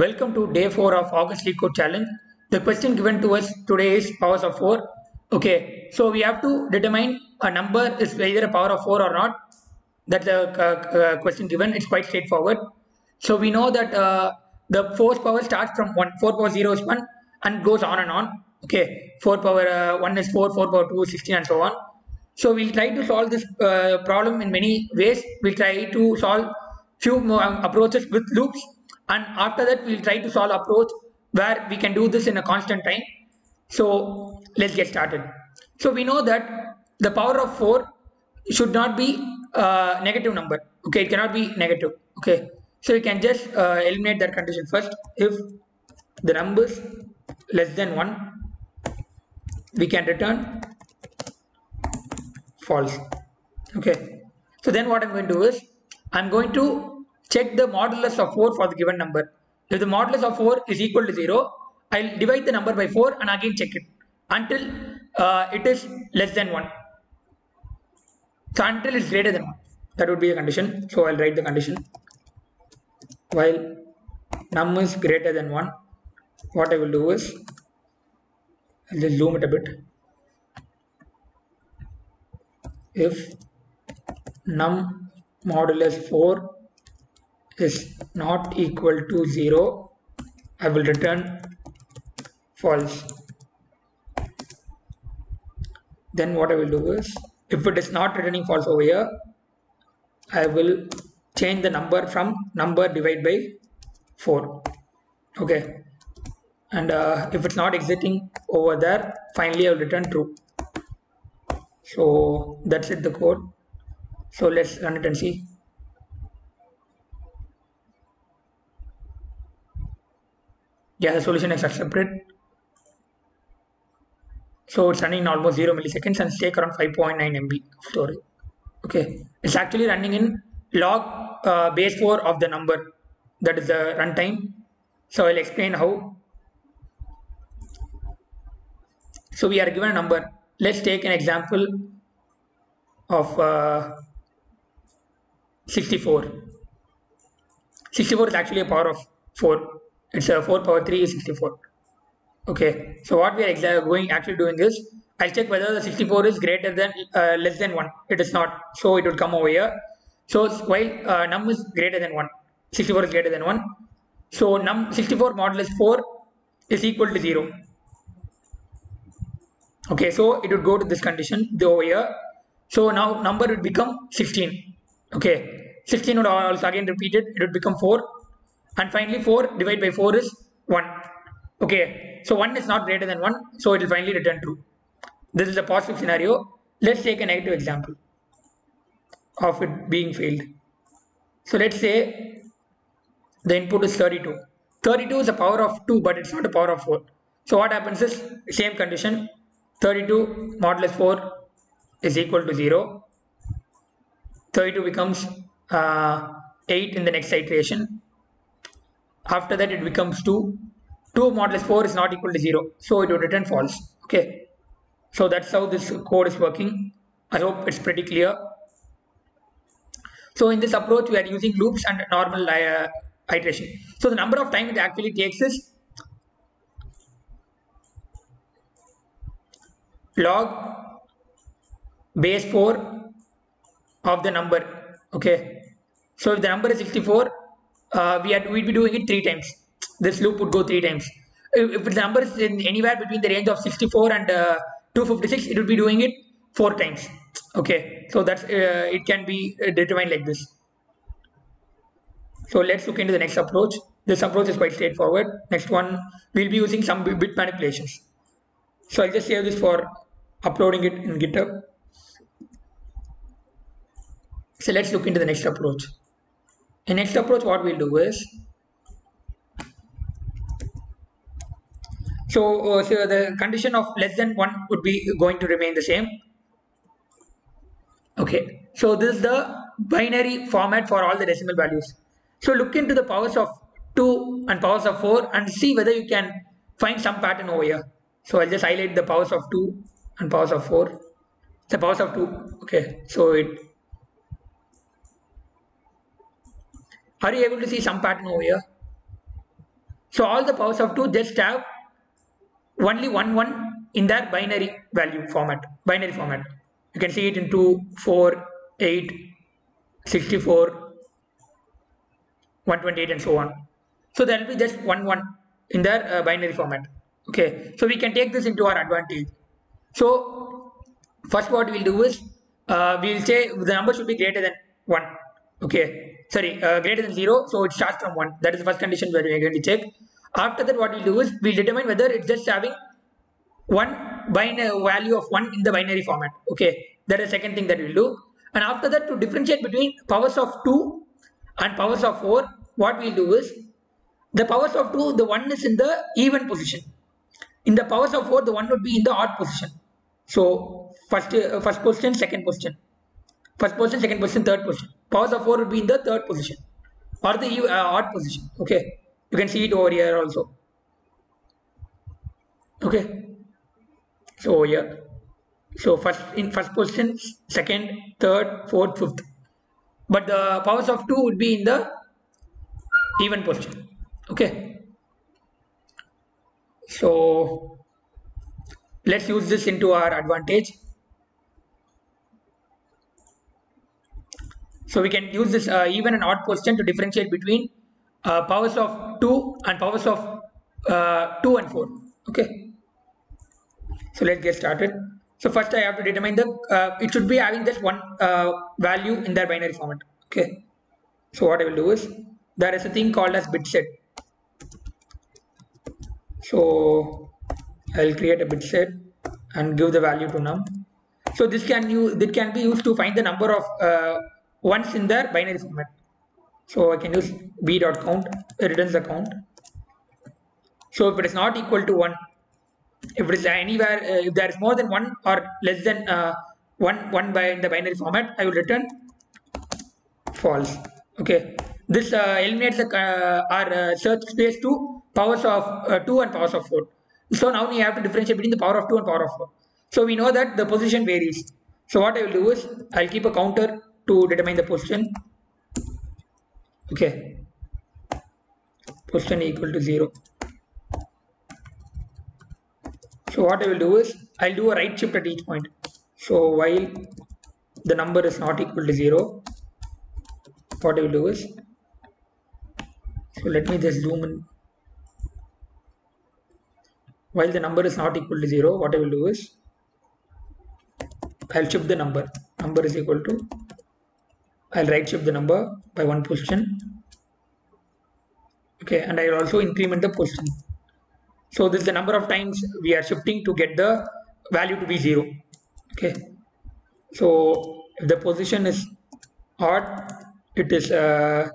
Welcome to day 4 of August League Code Challenge. The question given to us today is powers of 4. Okay, so we have to determine a number is either a power of 4 or not. That's the question given. It's quite straightforward. So we know that the fourth power starts from 1. 4 power 0 is 1 and goes on and on. Okay, 4 power 1 is 4, 4 power 2 is 16 and so on. So we'll try to solve this problem in many ways. We'll try to solve few more approaches with loops, and after that we'll try to solve approach where we can do this in a constant time. So let's get started. So we know that the power of 4 should not be a negative number. Okay, it cannot be negative. Okay, so you can just eliminate that condition first. If the number is less than 1, we can return false. Okay, so then what I'm going to do is I'm going to check the modulus of 4 for the given number. If the modulus of 4 is equal to 0, I'll divide the number by 4 and again check it until it is less than 1. So until it's greater than 1, that would be the condition. So I'll write the condition. While num is greater than 1, what I will do is I'll just zoom it a bit. If num modulus 4 is not equal to 0, I will return false. Then what I will do is, if it is not returning false over here, I will change the number from number divided by 4. Okay, and if it's not exiting over there, finally I will return true. So that's it, the code. So let's run it and see. Yeah, the solution is accepted. So it's running in almost 0 milliseconds and take around 5.9 MB storage. Okay, it's actually running in log base 4 of the number. That is the runtime. So I'll explain how. So we are given a number. Let's take an example of 64. 64 is actually a power of 4. It's a 4 power 3 is 64. Okay, so what we are actually doing is, I'll check whether the 64 is greater than less than 1. It is not, so it would come over here. So while num is greater than 1, 64 is greater than 1. So num 64 modulus 4 is equal to 0. Okay, so it would go to this condition over here. So now number would become 16. Okay, 16 would also again repeat it. It would become 4, and finally 4 divided by 4 is 1. Okay, so 1 is not greater than 1, so it will finally return true. This is a positive scenario. Let's take a negative example of it being failed. So let's say the input is 32. 32 is a power of 2, but it's not a power of 4. So what happens is, same condition, 32 modulus 4 is equal to 0. 32 becomes 8 in the next iteration. After that it becomes 2. 2 modulus 4 is not equal to 0, so it would return false. Okay, so that's how this code is working. I hope it's pretty clear. So in this approach we are using loops and normal iteration. So the number of time it actually takes is log base 4 of the number. Okay, so if the number is 64, we'd be doing it 3 times. This loop would go 3 times. If the number is in anywhere between the range of 64 and 256, it would be doing it 4 times. Okay, so that's it can be determined like this. So let's look into the next approach. This approach is quite straightforward. Next one, we'll be using some bit manipulations. So I'll just save this for uploading it in GitHub. So let's look into the next approach. In next approach, what we'll do is, so the condition of less than 1 would be going to remain the same. Okay, so this is the binary format for all the decimal values. So look into the powers of 2 and powers of 4 and see whether you can find some pattern over here. So I'll just highlight the powers of 2 and powers of 4. The powers of 2. Okay, so are you able to see some pattern over here? So all the powers of 2 just have only 1 in their binary value format, binary format. You can see it in 2, 4, 8, 64, 128 and so on. So there will be just 1 in their binary format. Okay, so we can take this into our advantage. So first what we'll do is we'll say the number should be greater than 1. Okay, sorry, greater than 0. So it starts from 1. That is the first condition where we are going to check. After that, what we'll do is we'll determine whether it's just having one binary value of 1 in the binary format. Okay, that is the second thing that we'll do. And after that, to differentiate between powers of 2 and powers of 4, what we'll do is the powers of 2, the 1 is in the even position. In the powers of 4, the 1 would be in the odd position. So first position, second position, first position, second position, third position. Powers of 4 would be in the third position or the odd position. Okay, you can see it over here also. Okay, so here, so first in first position, second, third, fourth, fifth. But the powers of 2 would be in the even position. Okay, so let's use this into our advantage. So we can use this even and odd question to differentiate between powers of 2 and powers of 2 and 4. Okay, so let's get started. So first I have to determine the it should be having just one value in their binary format. Okay, so what I will do is there is a thing called as bit set. So I'll create a bit set and give the value to num. So this can be used to find the number of ones in their binary format. So I can use b.count, it returns the count. So if it is not equal to 1, if it is anywhere, if there is more than 1 or less than 1 by in the binary format, I will return false. Okay, this eliminates our search space to powers of 2 and powers of 4. So now we have to differentiate between the power of 2 and power of 4. So we know that the position varies. So what I will do is I'll keep a counter to determine the position. Okay, position equal to 0. So what I will do is I'll do a right shift at each point. So while the number is not equal to 0, what I will do is, so let me just zoom in. While the number is not equal to 0, what I will do is I'll shift the number. Number is equal to, I'll right shift the number by 1 position. Okay, and I will also increment the position. So this is the number of times we are shifting to get the value to be 0. Okay, so if the position is odd, it is a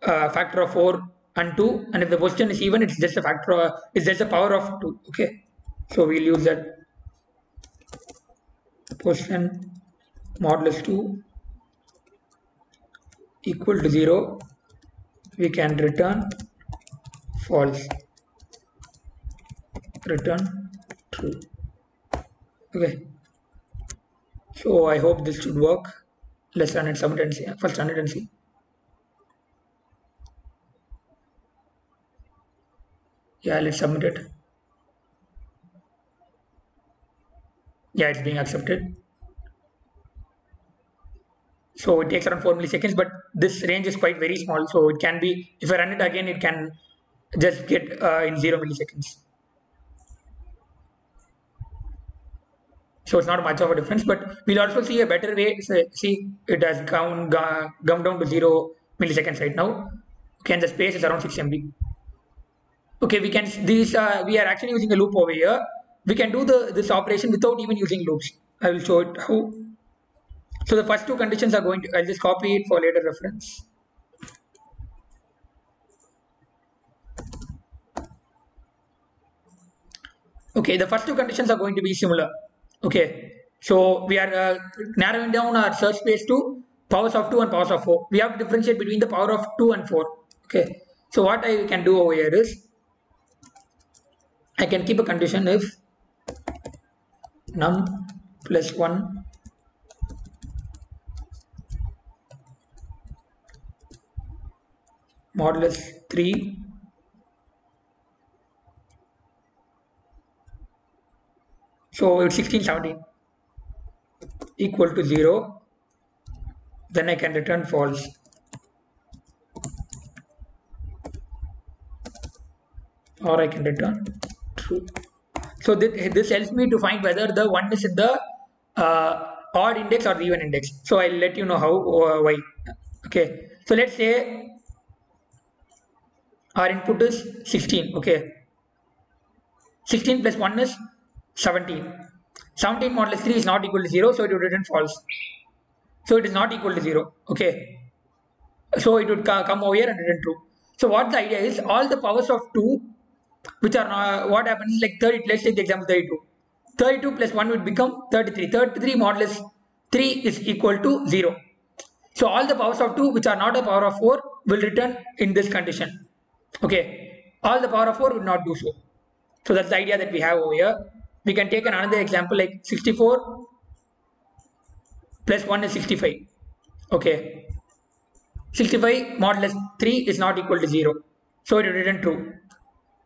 factor of 4 and 2, and if the position is even, it's just a factor of, it's just a power of 2. Okay, so we'll use that position modulus 2 equal to 0, we can return false, return true. Okay, so I hope this should work. Let's run it, submit and see. First run it and see. Yeah, let's submit it. Yeah, it's being accepted. So it takes around 4 milliseconds, but this range is quite very small. So it can be, if I run it again, it can just get in 0 milliseconds. So it's not much of a difference, but we'll also see a better way. So see, it has come down to 0 milliseconds right now. Okay, and the space is around 6 MB. Okay, we can these we are actually using a loop over here. We can do this operation without even using loops. I will show it how. So the first two conditions are going to, I'll just copy it for later reference. Okay, the first two conditions are going to be similar. Okay, so we are narrowing down our search space to powers of 2 and powers of 4. We have to differentiate between the power of 2 and 4. Okay, so what I can do over here is I can keep a condition if num plus 1 modulus 3 So it's 16, 17 equal to 0. Then I can return false. Or I can return true. So this helps me to find whether the 1 is in the odd index or the even index. So I'll let you know how why. Okay. So let's say our input is 16. Okay. 16 plus 1 is 17. 17 modulus 3 is not equal to 0, so it would return false. So it is not equal to 0. Okay. So it would come over here and return true. So what the idea is, all the powers of 2, which are not, what happens is like 30, let's take the example 32. 32 plus 1 would become 33. 33 modulus 3 is equal to 0. So all the powers of 2 which are not a power of 4 will return in this condition. Okay. All the power of 4 would not do so. So that's the idea that we have over here. We can take another example like 64 plus 1 is 65. Okay. 65 modulus 3 is not equal to 0. So it will return true.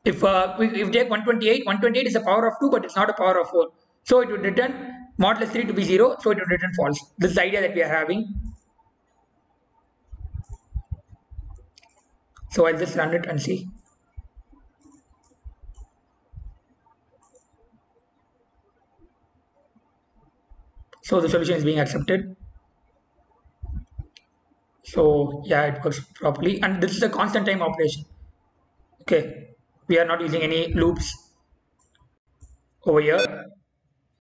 If we take 128, 128 is a power of 2 but it's not a power of 4. So it would return modulus 3 to be 0. So it would return false. This is the idea that we are having. So I'll just run it and see. So the solution is being accepted. So yeah, it works properly, and this is a constant time operation. Okay, we are not using any loops over here.